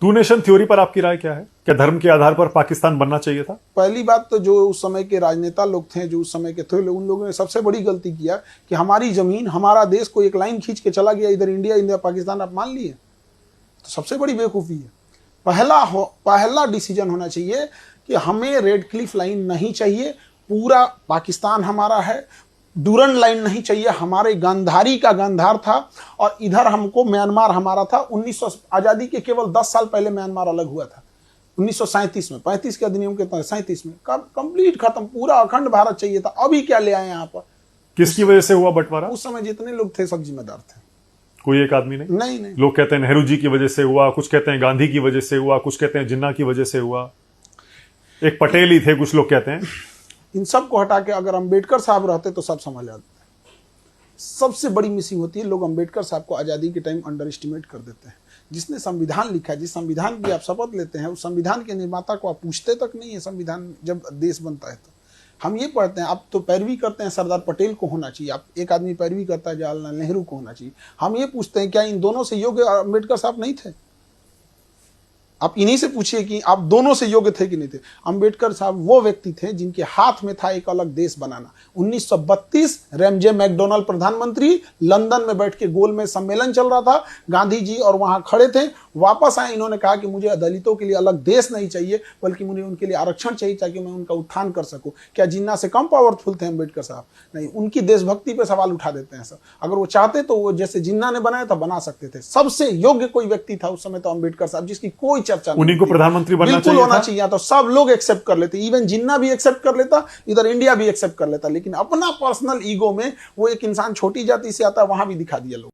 To nation theory पर आपकी राय क्या है? क्या धर्म के आधार पर पाकिस्तान बनना चाहिए था? पहली बात तो जो उस समय के राजनेता लोग थे, जो उस समय के थे, उन लोगों ने सबसे बड़ी गलती किया कि हमारी जमीन, हमारा देश को एक लाइन खींच के चला गया, इधर इंडिया, इंडिया पाकिस्तान आप मान लिए, तो सबसे बड़ी बेवकूफ़ी है। पहला डिसीजन होना चाहिए कि हमें रेड क्लिफ लाइन नहीं चाहिए, पूरा पाकिस्तान हमारा है। डूरन लाइन नहीं चाहिए, हमारे गांधारी का गांधार था और इधर हमको म्यांमार हमारा था। 1900 आज़ादी के केवल 10 साल पहले म्यांमार अलग हुआ था, 1937 में, 35 के अधिनियम के तहत 37 में कंप्लीट खत्म, पूरा अखंड भारत चाहिए था। अभी क्या ले आए यहाँ पर? किसकी वजह से हुआ बंटवारा? उस समय जितने लोग थे सब जिम्मेदार थे, कोई एक आदमी नहीं। नहीं। लोग कहते हैं नेहरू जी की वजह से हुआ, कुछ कहते हैं गांधी की वजह से हुआ, कुछ कहते हैं जिन्ना की वजह से हुआ, एक पटेल ही थे, कुछ लोग कहते हैं। इन सब को हटा के अगर अंबेडकर साहब रहते तो सब समझ आते। सबसे बड़ी मिसिंग होती है, लोग अंबेडकर साहब को आज़ादी के टाइम अंडर एस्टिमेट कर देते हैं। जिसने संविधान लिखा है, जिस संविधान की आप शपथ लेते हैं, उस संविधान के निर्माता को आप पूछते तक नहीं है। संविधान जब देश बनता है तो हम ये पढ़ते हैं, आप तो पैरवी करते हैं सरदार पटेल को होना चाहिए, आप एक आदमी पैरवी करता है जवाहरलाल नेहरू को होना चाहिए। हम ये पूछते हैं क्या इन दोनों से योग्य अंबेडकर साहब नहीं थे? आप इन्हीं से पूछिए कि आप दोनों से योग्य थे कि नहीं थे। अंबेडकर साहब वो व्यक्ति थे जिनके हाथ में था एक अलग देश बनाना। 1932 रैमजे मैकडोनल्ड प्रधानमंत्री, लंदन में बैठ के गोल में सम्मेलन चल रहा था, गांधी जी और वहां खड़े थे। वापस आए, इन्होंने कहा कि मुझे दलितों के लिए अलग देश नहीं चाहिए, बल्कि मुझे उनके लिए आरक्षण चाहिए ताकि मैं उनका उत्थान कर सकूं। क्या जिन्ना से कम पावरफुल थे अंबेडकर साहब? नहीं, उनकी देशभक्ति पे सवाल उठा देते हैं सब। अगर वो चाहते तो वो जैसे जिन्ना ने बनाया था बना सकते थे। सबसे योग्य कोई व्यक्ति था उस समय तो अंबेडकर साहब, जिसकी कोई चर्चा नहीं। उन्हीं को प्रधानमंत्री बनना बिल्कुल होना चाहिए, तो सब लोग एक्सेप्ट कर लेते, इवन जिन्ना भी एक्सेप्ट कर लेता, इधर इंडिया भी एक्सेप्ट कर लेता। लेकिन अपना पर्सनल ईगो में वो एक इंसान छोटी जाति से आता है, वहां भी दिखा दिया लोग।